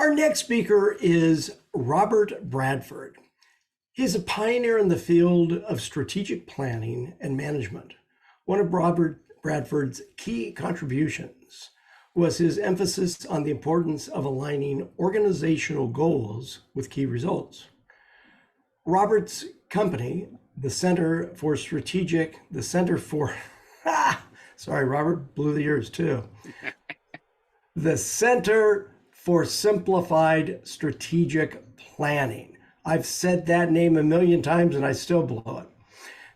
Our next speaker is Robert Bradford. He's a pioneer in the field of strategic planning and management. One of Robert Bradford's key contributions was his emphasis on the importance of aligning organizational goals with key results. Robert's company, the Center for Strategic, the Center for, sorry, Robert blew the ears too. The Center for Simplified Strategic Planning. I've said that name a million times and I still blow it.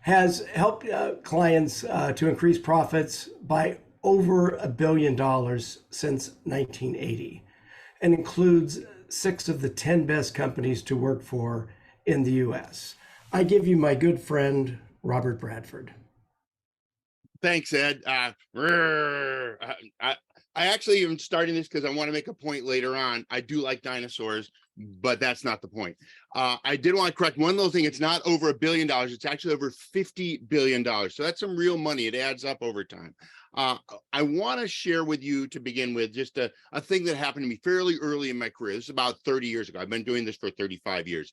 Has helped clients to increase profits by over $1 billion since 1980 and includes 6 of the 10 best companies to work for in the US. I give you my good friend, Robert Bradford. Thanks, Ed. I actually am starting this because I want to make a point later on. I do like dinosaurs, but that's not the point. I did want to correct one little thing. It's not over $1 billion. It's actually over $50 billion. So that's some real money. It adds up over time. I want to share with you to begin with just a thing that happened to me fairly early in my career. This is about 30 years ago. I've been doing this for 35 years.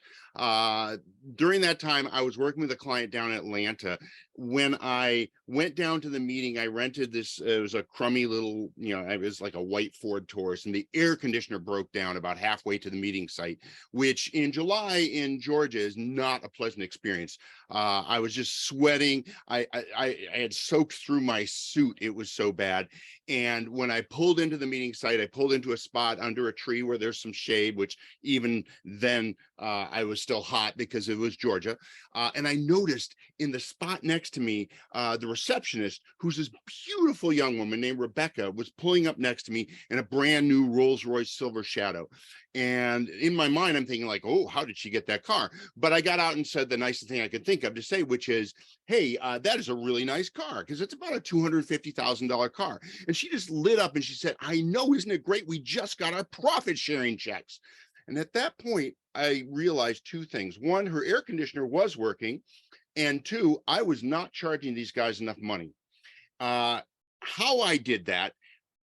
During that time, I was working with a client down in Atlanta. When I went down to the meeting, I rented this, it was a crummy little, it was like a white Ford Taurus, and the air conditioner broke down about halfway to the meeting site, which in July in Georgia is not a pleasant experience. I was just sweating. I had soaked through my suit. It was so bad. And when I pulled into the meeting site, I pulled into a spot under a tree where there's some shade, which even then I was still hot because it was Georgia. And I noticed in the spot next to me, the receptionist, who's this beautiful young woman named Rebecca, was pulling up next to me in a brand new Rolls-Royce Silver Shadow. And in my mind, I'm thinking like, oh, how did she get that car? But I got out and said the nicest thing I could think of to say, which is, hey, that is a really nice car, because it's about a $250,000 car. And she just lit up and she said, I know, isn't it great? We just got our profit sharing checks. And at that point, I realized 2 things. 1, her air conditioner was working. And 2, I was not charging these guys enough money. How I did that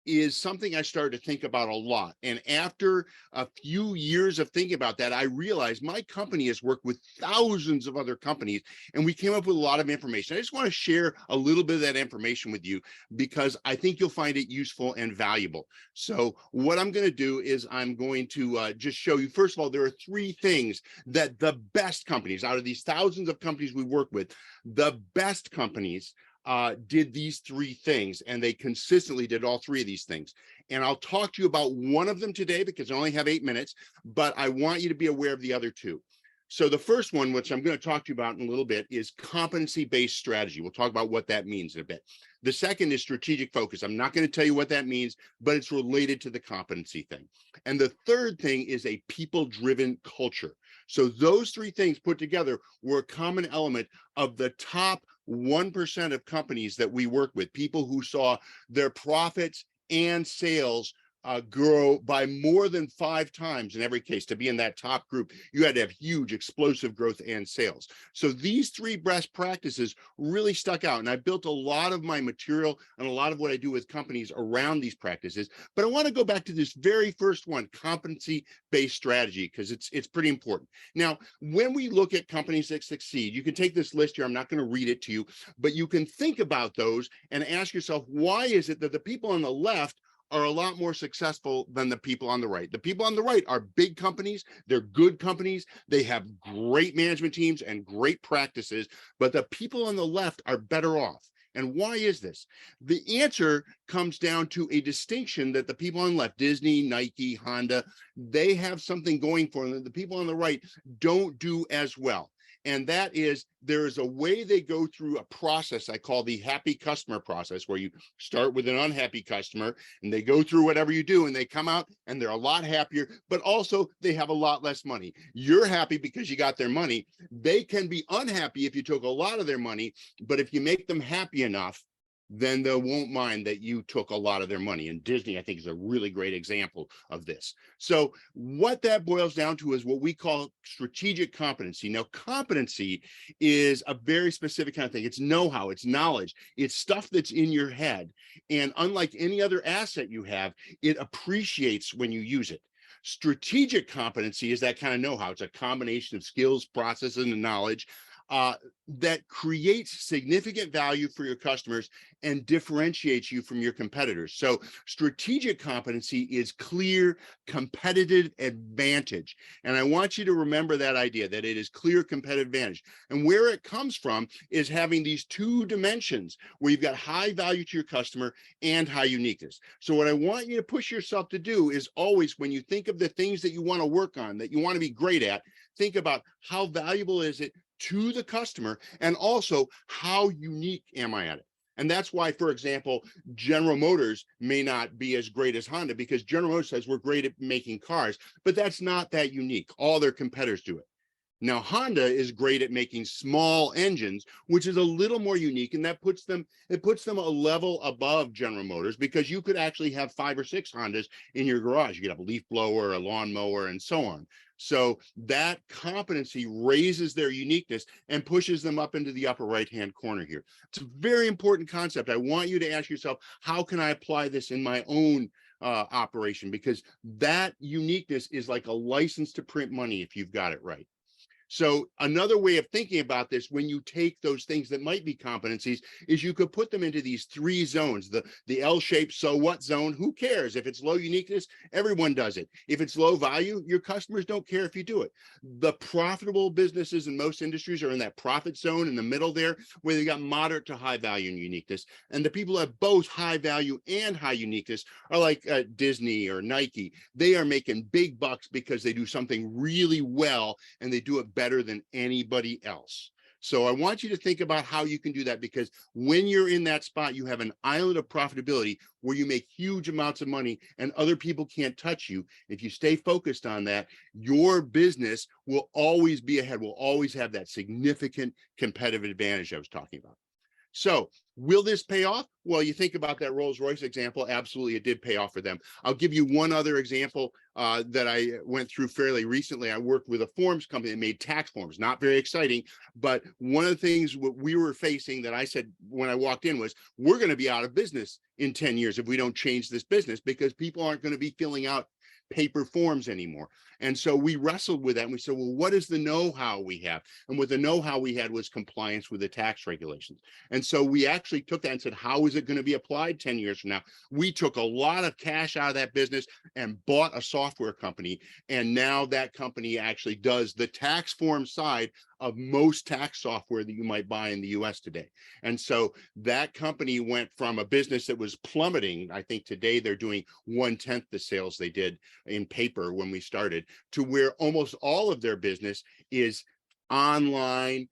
is something I started to think about a lot. And after a few years of thinking about that, I realized my company has worked with thousands of other companies, and we came up with a lot of information. I just want to share a little bit of that information with you because I think you'll find it useful and valuable. So what I'm going to do is I'm going to just show you, first of all, there are 3 things that the best companies, out of these thousands of companies we work with, the best companies did these 3 things, and they consistently did all 3 of these things. And I'll talk to you about one of them today because I only have 8 minutes, but I want you to be aware of the other 2. So the first one, which I'm going to talk to you about in a little bit, is competency-based strategy. We'll talk about what that means in a bit. The second is strategic focus. I'm not going to tell you what that means, but it's related to the competency thing. And the third thing is a people-driven culture. So those 3 things put together were a common element of the top 1% of companies that we work with, people who saw their profits and sales grow by more than 5 times in every case. To be in that top group, you had to have huge explosive growth and sales. So these 3 best practices really stuck out. And I built a lot of my material and a lot of what I do with companies around these practices. But I want to go back to this very first one, competency-based strategy, because it's pretty important. Now, when we look at companies that succeed, you can take this list here. I'm not going to read it to you, but you can think about those and ask yourself, why is it that the people on the left are a lot more successful than the people on the right? The people on the right are big companies. They're good companies. They have great management teams and great practices, but the people on the left are better off. And why is this? The answer comes down to a distinction that the people on the left, Disney, Nike, Honda, they have something going for them that the people on the right don't do as well. And that is, there is a way they go through a process I call the happy customer process, where you start with an unhappy customer and they go through whatever you do and they come out and they're a lot happier, but also they have a lot less money. You're happy because you got their money. They can be unhappy if you took a lot of their money, but if you make them happy enough, then they won't mind that you took a lot of their money. And Disney, I think, is a really great example of this. So what that boils down to is what we call strategic competency. Now, competency is a very specific kind of thing. It's know-how, it's knowledge, it's stuff that's in your head. And unlike any other asset you have, it appreciates when you use it. Strategic competency is that kind of know-how. It's a combination of skills, processes, and knowledge that creates significant value for your customers and differentiates you from your competitors. So strategic competency is clear competitive advantage. And I want you to remember that idea, that it is clear competitive advantage. And where it comes from is having these two dimensions where you've got high value to your customer and high uniqueness. So what I want you to push yourself to do is always, when you think of the things that you want to work on, that you want to be great at, think about how valuable is it to the customer, and also how unique am I at it. And that's why, for example, General Motors may not be as great as Honda, because General Motors says we're great at making cars, but that's not that unique. All their competitors do it. Now, Honda is great at making small engines, which is a little more unique, and that puts them a level above General Motors, because you could actually have 5 or 6 Hondas in your garage. You could have a leaf blower, a lawnmower, and so on. So that competency raises their uniqueness and pushes them up into the upper right-hand corner here. It's a very important concept. I want you to ask yourself, how can I apply this in my own operation? Because that uniqueness is like a license to print money if you've got it right. So another way of thinking about this, when you take those things that might be competencies, is you could put them into these 3 zones. The L-shaped so what zone, who cares? If it's low uniqueness, everyone does it. If it's low value, your customers don't care if you do it. The profitable businesses in most industries are in that profit zone in the middle there, where they got moderate to high value and uniqueness. And the people that have both high value and high uniqueness are like Disney or Nike. They are making big bucks because they do something really well, and they do it better than anybody else. So I want you to think about how you can do that, because when you're in that spot, you have an island of profitability where you make huge amounts of money and other people can't touch you. If you stay focused on that, your business will always be ahead, will always have that significant competitive advantage I was talking about. So will this pay off? Well, you think about that Rolls-Royce example, absolutely, it did pay off for them. I'll give you one other example that I went through fairly recently. I worked with a forms company that made tax forms, not very exciting, but one of the things we were facing that I said when I walked in was, we're going to be out of business in 10 years if we don't change this business, because people aren't going to be filling out paper forms anymore. And so we wrestled with that, and we said, well, what is the know-how we have? And what the know-how we had was compliance with the tax regulations. And so we actually took that and said, how is it going to be applied 10 years from now? We took a lot of cash out of that business and bought a software company. And now that company actually does the tax form side of most tax software that you might buy in the US today. And so that company went from a business that was plummeting. I think today they're doing 1/10 the sales they did in paper when we started, to where almost all of their business is online,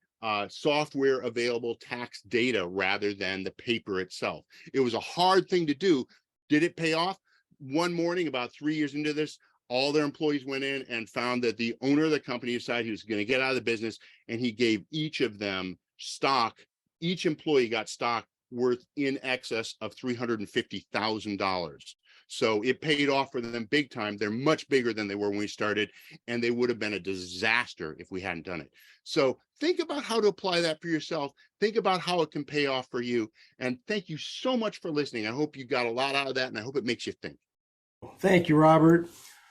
software available tax data rather than the paper itself. It was a hard thing to do. Did it pay off? One morning, about 3 years into this, all their employees went in and found that the owner of the company decided he was going to get out of the business, and he gave each of them stock. Each employee got stock worth in excess of $350,000. So it paid off for them big time. They're much bigger than they were when we started, and they would have been a disaster if we hadn't done it. So think about how to apply that for yourself. Think about how it can pay off for you. And thank you so much for listening. I hope you got a lot out of that, and I hope it makes you think. Thank you, Robert.